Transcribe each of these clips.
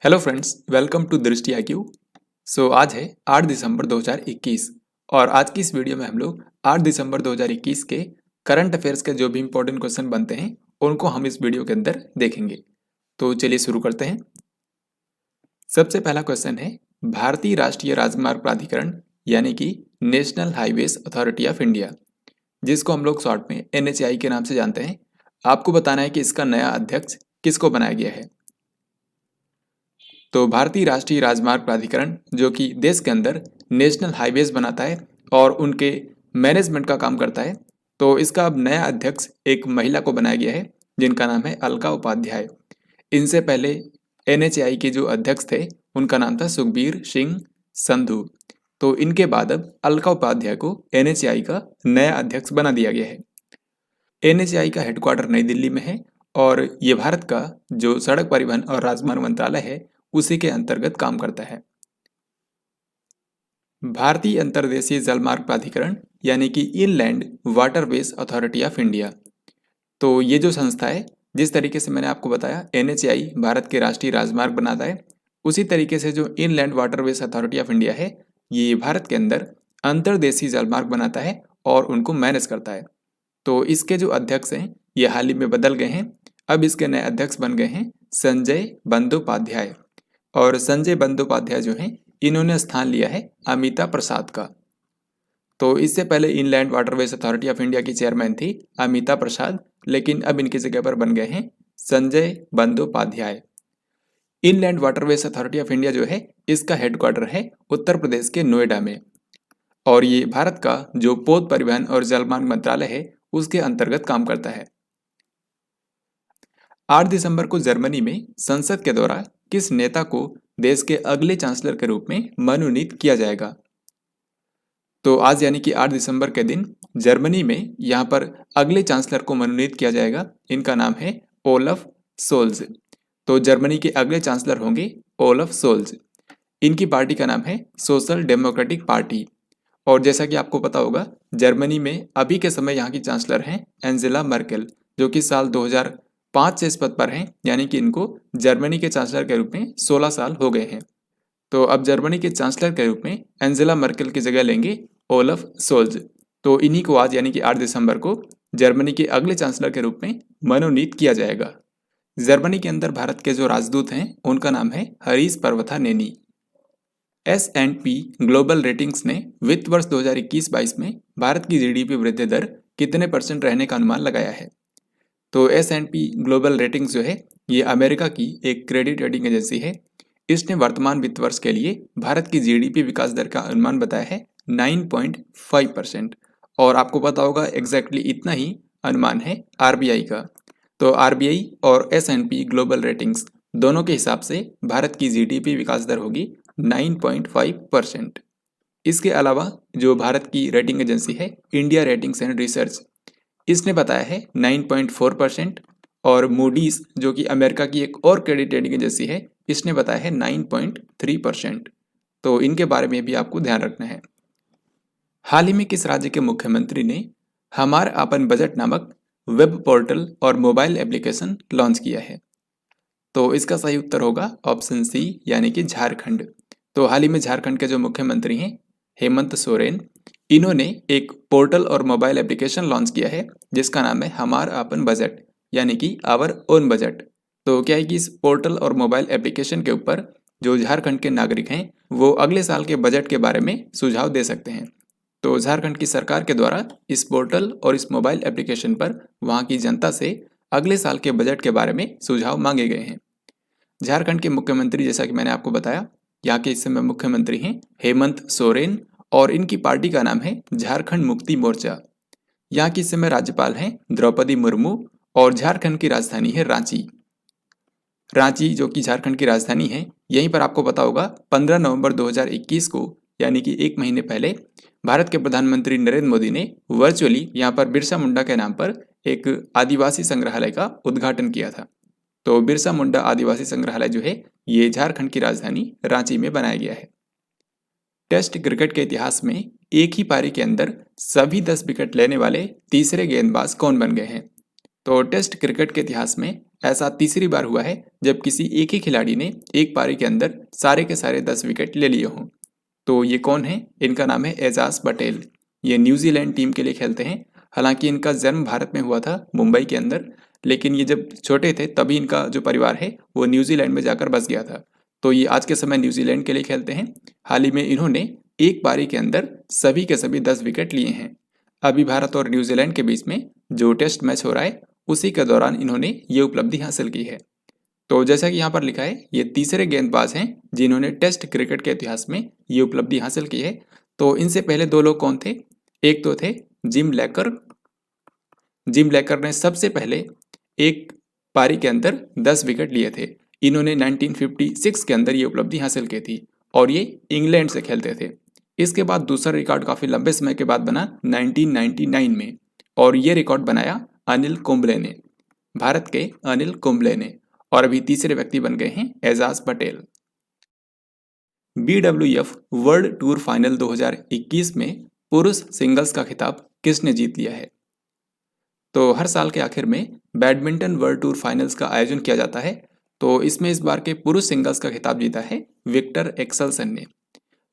Hello friends, welcome to दृष्टि IQ। आज है 8 दिसंबर 2021 और आज की इस वीडियो में हम लोग 8 दिसंबर 2021 के करंट अफेयर्स के जो भी इंपॉर्टेंट क्वेश्चन बनते हैं उनको हम इस वीडियो के अंदर देखेंगे। तो चलिए शुरू करते हैं। सबसे पहला क्वेश्चन है भारतीय राष्ट्रीय राजमार्ग प्राधिकरण यानी कि national highways authority of India, जिसको हम लोग शॉर्ट में NHAI के नाम से जानते हैं। आपको बताना है कि इसका नया अध्यक्ष किसको बनाया गया है। तो भारतीय राष्ट्रीय राजमार्ग प्राधिकरण जो कि देश के अंदर नेशनल हाईवेज बनाता है और उनके मैनेजमेंट का काम करता है, तो इसका अब नया अध्यक्ष एक महिला को बनाया गया है जिनका नाम है अलका उपाध्याय। इनसे पहले NHAI के जो अध्यक्ष थे उनका नाम था सुखबीर सिंह संधू। तो इनके बाद अब अलका उपाध्याय को NHAI का नया अध्यक्ष बना दिया गया है। NHAI का हेडक्वार्टर नई दिल्ली में है और ये भारत का जो सड़क परिवहन और राजमार्ग मंत्रालय है उसी के अंतर्गत काम करता है। भारतीय अंतर्देशीय जलमार्ग प्राधिकरण यानी कि inland waterways authority of India, तो ये जो संस्था है, जिस तरीके से मैंने आपको बताया NHAI भारत के राष्ट्रीय राजमार्ग बनाता है, उसी तरीके से जो inland waterways authority of India है ये भारत के अंदर अंतर्देशीय जलमार्ग बनाता है और उनको मैनेज करता है। तो इसके जो अध्यक्ष हैं ये हाल ही में बदल गए हैं। अब इसके नए अध्यक्ष बन गए हैं संजय बंदोपाध्याय, और संजय बंदोपाध्याय जो हैं इन्होंने स्थान लिया है अमिता प्रसाद का। तो इससे पहले inland waterways authority of India की चेयरमैन थी अमिता प्रसाद, लेकिन अब इनकी जगह पर बन गए हैं Sanjay Bandopadhyay. Inland waterways authority of India जो है इसका हेडक्वार्टर है उत्तर प्रदेश के नोएडा में और ये भारत का जो पोत परिवहन और जलमार्ग मंत्रालय है उसके अंतर्गत काम करता है। 8 दिसंबर को जर्मनी में संसद के द्वारा किस नेता को देश के अगले चांसलर के रूप में मनोनीत किया जाएगा। तो आज यानी कि 8 दिसंबर के दिन जर्मनी में यहाँ पर अगले चांसलर को मनोनीत किया जाएगा। इनका नाम है ओलफ सोल्ज। तो जर्मनी के अगले चांसलर होंगे ओलफ सोल्ज। इनकी पार्टी का नाम है सोशल डेमोक्रेटिक पार्टी। और जैसा कि आपको पता होगा जर्मनी में अभी के समय यहाँ की चांसलर हैं एंजेला मर्केल, जो कि साल 2005 से इस पद पर हैं, यानी कि इनको जर्मनी के चांसलर के रूप में 16 साल हो गए हैं। तो अब जर्मनी के चांसलर के रूप में एंजेला मर्केल की जगह लेंगे ओलफ सोल्ज। तो इन्हीं को आज यानी कि 8 दिसंबर को जर्मनी के अगले चांसलर के रूप में मनोनीत किया जाएगा। जर्मनी के अंदर भारत के जो राजदूत हैं उनका नाम है Harish Parvathaneni. S&P global ratings ने वित्त वर्ष 2021-22 में भारत की GDP वृद्धि दर कितने % रहने का अनुमान लगाया है। तो S&P ग्लोबल रेटिंग्स जो है ये अमेरिका की एक क्रेडिट रेटिंग एजेंसी है। इसने वर्तमान वित्त वर्ष के लिए भारत की GDP विकास दर का अनुमान बताया है 9.5%। और आपको पता होगा एग्जैक्टली इतना ही अनुमान है RBI का। तो RBI और S&P ग्लोबल रेटिंग्स दोनों के हिसाब से भारत की GDP विकास दर होगी 9.5%। इसके अलावा जो भारत की रेटिंग एजेंसी है इंडिया रेटिंग्स एंड रिसर्च, इसने बताया है 9.4%। और मूडीज जो कि अमेरिका की एक और क्रेडिट रेटिंग एजेंसी है इसने बताया है 9.3%। तो इनके बारे में भी आपको ध्यान रखना है। हाल ही में किस राज्य के मुख्यमंत्री ने हमार आपन बजट नामक वेब पोर्टल और मोबाइल एप्लीकेशन लॉन्च किया है। तो इसका सही उत्तर होगा ऑप्शन सी यानी कि झारखंड। तो हाल ही में झारखंड के जो मुख्यमंत्री हैं हेमंत सोरेन, इन्होंने एक पोर्टल और मोबाइल एप्लीकेशन लॉन्च किया है जिसका नाम है हमार आपन बजट यानी कि आवर ओन बजट। तो क्या है कि इस पोर्टल और मोबाइल एप्लीकेशन के ऊपर जो झारखंड के नागरिक हैं वो अगले साल के बजट के बारे में सुझाव दे सकते हैं। तो झारखंड की सरकार के द्वारा इस पोर्टल और इस मोबाइल एप्लीकेशन पर वहाँ की जनता से अगले साल के बजट के बारे में सुझाव मांगे गए हैं। झारखंड के मुख्यमंत्री जैसा कि मैंने आपको बताया यहाँ के इस समय मुख्यमंत्री हैं हेमंत सोरेन और इनकी पार्टी का नाम है झारखंड मुक्ति मोर्चा। यहाँ की इस समय राज्यपाल हैं द्रौपदी मुर्मू और झारखंड की राजधानी है रांची। रांची जो कि झारखंड की राजधानी है, यहीं पर आपको पता होगा 15 नवंबर 2021 को यानी कि एक महीने पहले भारत के प्रधानमंत्री नरेंद्र मोदी ने वर्चुअली यहाँ पर बिरसा मुंडा के नाम पर एक आदिवासी संग्रहालय का उद्घाटन किया था। तो बिरसा मुंडा आदिवासी संग्रहालय जो है ये झारखंड की राजधानी रांची में बनाया गया है। टेस्ट क्रिकेट के इतिहास में एक ही पारी के अंदर सभी 10 विकेट लेने वाले तीसरे गेंदबाज कौन बन गए हैं। तो टेस्ट क्रिकेट के इतिहास में ऐसा तीसरी बार हुआ है जब किसी एक ही खिलाड़ी ने एक पारी के अंदर सारे के सारे 10 विकेट ले लिए हों। तो ये कौन है? इनका नाम है एजाज पटेल। ये न्यूजीलैंड टीम के लिए खेलते हैं। हालांकि इनका जन्म भारत में हुआ था, मुंबई के अंदर, लेकिन ये जब छोटे थे तभी इनका जो परिवार है वो न्यूजीलैंड में जाकर बस गया था। तो ये आज के समय न्यूजीलैंड के लिए खेलते हैं। हाल ही में इन्होंने एक पारी के अंदर सभी के सभी 10 विकेट लिए हैं। अभी भारत और न्यूजीलैंड के बीच में जो टेस्ट मैच हो रहा है उसी के दौरान इन्होंने ये उपलब्धि हासिल की है। तो जैसा कि यहाँ पर लिखा है, ये तीसरे गेंदबाज हैं जिन्होंने टेस्ट क्रिकेट के इतिहास में ये उपलब्धि हासिल की है। तो इनसे पहले दो लोग कौन थे? एक तो थे जिम लेकर। जिम लेकर ने सबसे पहले एक पारी के अंदर 10 विकेट लिए थे। इन्होंने 1956 के अंदर ये उपलब्धि हासिल की थी और ये इंग्लैंड से खेलते थे। इसके बाद दूसरा रिकॉर्ड काफ़ी लंबे समय के बाद बना 1999 में, और ये रिकॉर्ड बनाया अनिल कुंबले ने, भारत के अनिल कुंबले ने। और अभी तीसरे व्यक्ति बन गए हैं Ajaz Patel. BWF world tour final 2021 में पुरुष सिंगल्स का खिताब किसने जीत लिया है? तो हर साल के आखिर में बैडमिंटन वर्ल्ड टूर फाइनल्स का आयोजन किया जाता है। तो इसमें इस बार के पुरुष सिंगल्स का खिताब जीता है विक्टर एक्सेल्सन ने।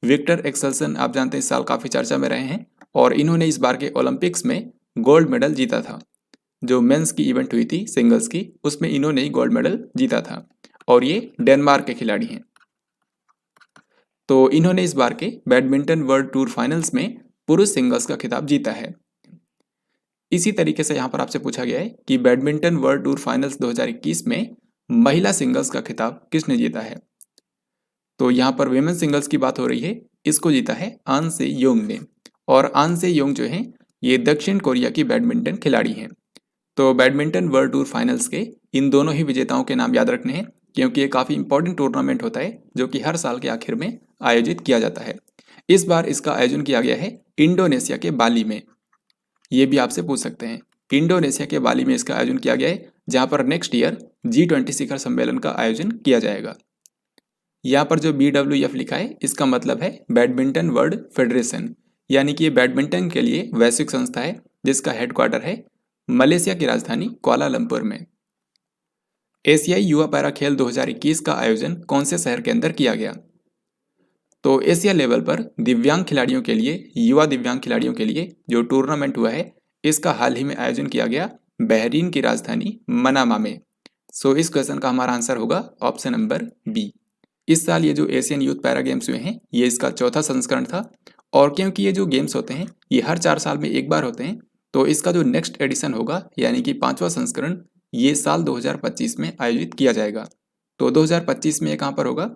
विक्टर एक्सेल्सन आप जानते हैं इस साल काफ़ी चर्चा में रहे हैं और इन्होंने इस बार के ओलंपिक्स में गोल्ड मेडल जीता था। जो मेंस की इवेंट हुई थी सिंगल्स की, उसमें इन्होंने ही गोल्ड मेडल जीता था और ये डेनमार्क के खिलाड़ी हैं। तो इन्होंने इस बार के बैडमिंटन वर्ल्ड टूर फाइनल्स में पुरुष सिंगल्स का खिताब जीता है। इसी तरीके से यहाँ पर आपसे पूछा गया है कि बैडमिंटन वर्ल्ड टूर फाइनल्स 2021 में महिला सिंगल्स का खिताब किसने जीता है? तो यहाँ पर विमेन सिंगल्स की बात हो रही है। इसको जीता है आन से योंग ने। और आन से योंग जो है ये दक्षिण कोरिया की बैडमिंटन खिलाड़ी हैं। तो बैडमिंटन वर्ल्ड टूर फाइनल्स के इन दोनों ही विजेताओं के नाम याद रखने हैं, क्योंकि ये काफ़ी इंपॉर्टेंट टूर्नामेंट होता है जो कि हर साल के आखिर में आयोजित किया जाता है। इस बार इसका आयोजन किया गया है इंडोनेशिया के बाली में। ये भी आपसे पूछ सकते हैं, इंडोनेशिया के बाली में इसका आयोजन किया गया है, जहाँ पर नेक्स्ट ईयर G20 शिखर सम्मेलन का आयोजन किया जाएगा। यहाँ पर जो BWF लिखा है इसका मतलब है बैडमिंटन वर्ल्ड फेडरेशन, यानी कि ये बैडमिंटन के लिए वैश्विक संस्था है जिसका हेडक्वार्टर है मलेशिया की राजधानी कुआलालंपुर में। एशियाई युवा पैरा खेल 2021 का आयोजन कौन से शहर के अंदर किया गया? तो एशिया लेवल पर दिव्यांग खिलाड़ियों के लिए, युवा दिव्यांग खिलाड़ियों के लिए जो टूर्नामेंट हुआ है इसका हाल ही में आयोजन किया गया बहरीन की राजधानी मनामा में। सो इस क्वेश्चन का हमारा आंसर होगा ऑप्शन नंबर बी। इस साल ये जो एशियन यूथ पैरा गेम्स हुए हैं ये इसका चौथा संस्करण था, और क्योंकि ये जो गेम्स होते हैं ये हर 4 साल में एक बार होते हैं, तो इसका जो नेक्स्ट एडिशन होगा यानी कि 5वां संस्करण ये साल 2025 में आयोजित किया जाएगा। तो 2025 में ये कहाँ पर होगा?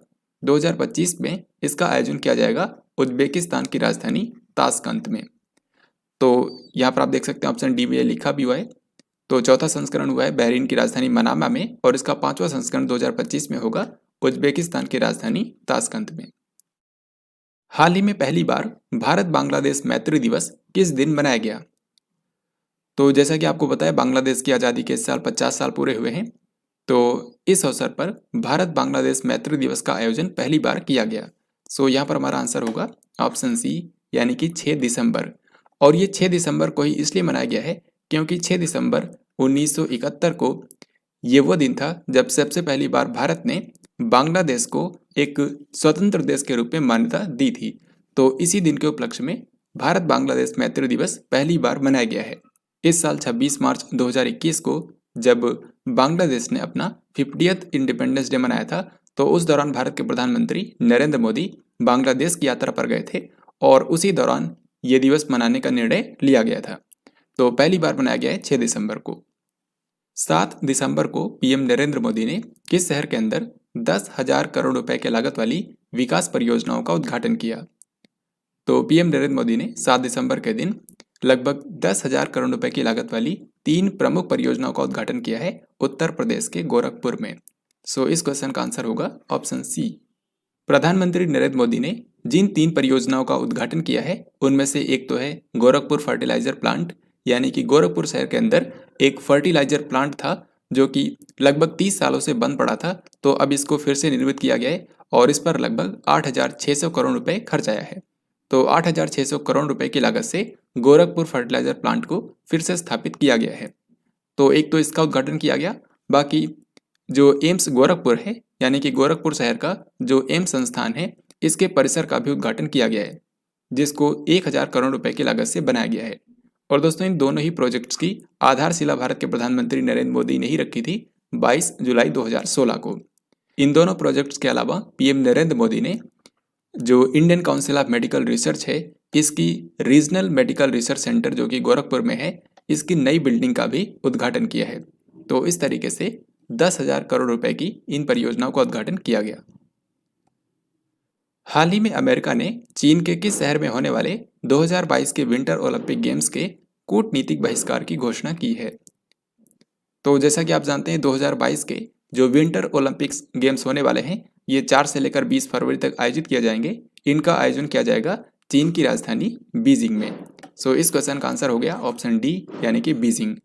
2025 में इसका आयोजन किया जाएगा उज्बेकिस्तान की राजधानी ताशकंद में। तो यहाँ पर आप देख सकते हैं ऑप्शन डी में ये लिखा भी हुआ है। तो चौथा संस्करण हुआ है बहरीन की राजधानी मनामा में, और इसका 5वां संस्करण 2025 में होगा उज्बेकिस्तान की राजधानी ताशकंद में। हाल ही में पहली बार भारत बांग्लादेश मैत्री दिवस किस दिन मनाया गया? तो जैसा कि आपको पता है बांग्लादेश की आज़ादी के इस साल 50 साल पूरे हुए हैं। तो इस अवसर पर भारत बांग्लादेश मैत्री दिवस का आयोजन पहली बार किया गया। सो यहाँ पर हमारा आंसर होगा ऑप्शन सी, यानी कि 6 दिसंबर। और ये 6 दिसंबर को ही इसलिए मनाया गया है क्योंकि 6 दिसंबर 1971 को ये वो दिन था जब सबसे पहली बार भारत ने बांग्लादेश को एक स्वतंत्र देश के रूप में मान्यता दी थी। तो इसी दिन के उपलक्ष्य में भारत बांग्लादेश मैत्री दिवस पहली बार मनाया गया है। इस साल 26 मार्च 2021 को जब बांग्लादेश ने अपना 50th इंडिपेंडेंस डे मनाया था, तो उस दौरान भारत के प्रधानमंत्री नरेंद्र मोदी बांग्लादेश की यात्रा पर गए थे और उसी दौरान ये दिवस मनाने का निर्णय लिया गया था। तो पहली बार मनाया गया है 6 दिसंबर को। 7 दिसंबर को पीएम नरेंद्र मोदी ने किस शहर के अंदर 10,000 करोड़ रुपए के लागत वाली विकास परियोजनाओं का उद्घाटन किया? तो पीएम नरेंद्र मोदी ने 7 दिसंबर के दिन लगभग 10,000 करोड़ रुपए की लागत वाली 3 प्रमुख परियोजनाओं का उद्घाटन किया है उत्तर प्रदेश के गोरखपुर में। सो इस क्वेश्चन का आंसर होगा ऑप्शन सी। प्रधानमंत्री नरेंद्र मोदी ने जिन 3 परियोजनाओं का उद्घाटन किया है उनमें से एक तो है गोरखपुर फर्टिलाइजर प्लांट, यानी कि गोरखपुर शहर के अंदर एक फर्टिलाइजर प्लांट था जो कि लगभग 30 सालों से बंद पड़ा था, तो अब इसको फिर से निर्मित किया गया है और इस पर लगभग 8,600 करोड़ रुपए खर्च आया है। तो 8,600 करोड़ रुपए की लागत से गोरखपुर फर्टिलाइजर प्लांट को फिर से स्थापित किया गया है। तो एक तो इसका उद्घाटन किया गया, बाकी जो एम्स गोरखपुर है, यानी कि गोरखपुर शहर का जो एम्स संस्थान है, इसके परिसर का भी उद्घाटन किया गया है, जिसको 1000 करोड़ रुपए की लागत से बनाया गया है। और दोस्तों, इन दोनों ही प्रोजेक्ट्स की आधारशिला भारत के प्रधानमंत्री नरेंद्र मोदी ने ही रखी थी 22 जुलाई 2016 को। इन दोनों प्रोजेक्ट्स के अलावा पीएम नरेंद्र मोदी ने जो Indian council of medical research है, इसकी रीजनल मेडिकल रिसर्च सेंटर जो कि गोरखपुर में है, इसकी नई बिल्डिंग का भी उद्घाटन किया है। तो इस तरीके से 10,000 करोड़ रुपए की इन परियोजनाओं का उद्घाटन किया गया। हाल ही में अमेरिका ने चीन के किस शहर में होने वाले 2022 के विंटर ओलंपिक गेम्स के कूटनीतिक बहिष्कार की घोषणा की है? तो जैसा कि आप जानते हैं, 2022 के जो विंटर ओलंपिक्स गेम्स होने वाले हैं, ये 4 से लेकर 20 फरवरी तक आयोजित किया जाएंगे। इनका आयोजन किया जाएगा चीन की राजधानी बीजिंग में। सो इस क्वेश्चन का आंसर हो गया ऑप्शन डी, यानी कि बीजिंग।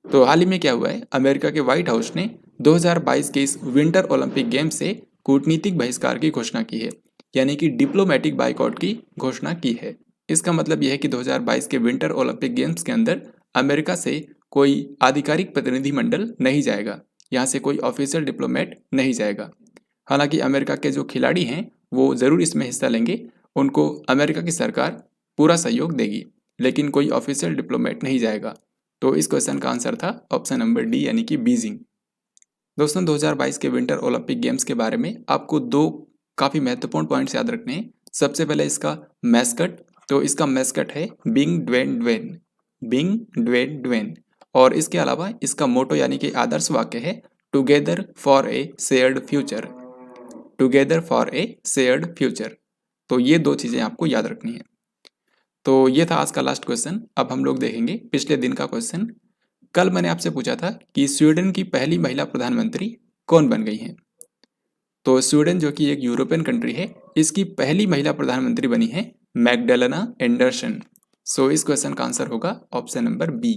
तो हाल ही में क्या हुआ है, अमेरिका के व्हाइट हाउस ने 2022 के इस विंटर ओलंपिक गेम्स से कूटनीतिक बहिष्कार की घोषणा की है, यानी कि डिप्लोमेटिक बाइकआउट की घोषणा की है। इसका मतलब यह है कि 2022 के विंटर ओलंपिक गेम्स के अंदर अमेरिका से कोई आधिकारिक प्रतिनिधिमंडल नहीं जाएगा, यहाँ से कोई ऑफिशियल डिप्लोमेट नहीं जाएगा। हालांकि अमेरिका के जो खिलाड़ी हैं वो ज़रूर इसमें हिस्सा लेंगे, उनको अमेरिका की सरकार पूरा सहयोग देगी, लेकिन कोई ऑफिशियल डिप्लोमेट नहीं जाएगा। तो इस क्वेश्चन का आंसर था ऑप्शन नंबर डी, यानी कि बीजिंग। दोस्तों, 2022 के विंटर ओलंपिक गेम्स के बारे में आपको 2 काफ़ी महत्वपूर्ण पॉइंट्स याद रखने हैं। सबसे पहले इसका मैस्कट, तो इसका मैस्कट है Bing Dwen Dwen, Bing Dwen Dwen. और इसके अलावा इसका मोटो यानी कि आदर्श वाक्य है together for a shared future, together for a shared future. तो ये 2 चीज़ें आपको याद रखनी है। तो ये था आज का लास्ट क्वेश्चन। अब हम लोग देखेंगे पिछले दिन का क्वेश्चन। कल मैंने आपसे पूछा था कि स्वीडन की पहली महिला प्रधानमंत्री कौन बन गई हैं। तो स्वीडन जो कि एक यूरोपियन कंट्री है, इसकी पहली महिला प्रधानमंत्री बनी है मैग्डलेना एंडरसन। सो इस क्वेश्चन का आंसर होगा ऑप्शन नंबर बी।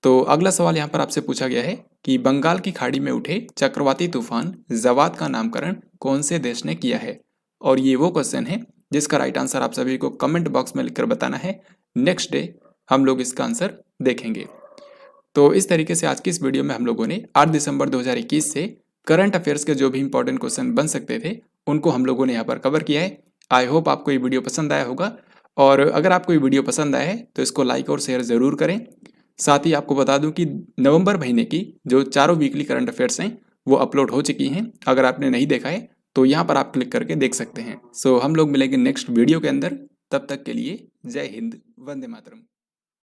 तो अगला सवाल यहाँ पर आपसे पूछा गया है कि बंगाल की खाड़ी में उठे चक्रवाती तूफान जवाद का नामकरण कौन से देश ने किया है। और ये वो क्वेश्चन है जिसका राइट आंसर आप सभी को कमेंट बॉक्स में लिखकर बताना है। नेक्स्ट डे हम लोग इसका आंसर देखेंगे। तो इस तरीके से आज की इस वीडियो में हम लोगों ने 8 दिसंबर 2021 से करंट अफेयर्स के जो भी इंपॉर्टेंट क्वेश्चन बन सकते थे उनको हम लोगों ने यहाँ पर कवर किया है। आई होप आपको ये वीडियो पसंद आया होगा, और अगर आपको ये वीडियो पसंद आया है तो इसको लाइक और शेयर ज़रूर करें। साथ ही आपको बता दूं कि नवंबर महीने की जो 4 वीकली करंट अफेयर्स हैं वो अपलोड हो चुकी हैं। अगर आपने नहीं देखा है तो यहाँ पर आप क्लिक करके देख सकते हैं। सो हम लोग मिलेंगे नेक्स्ट वीडियो के अंदर। तब तक के लिए जय हिंद, वंदे मातरम।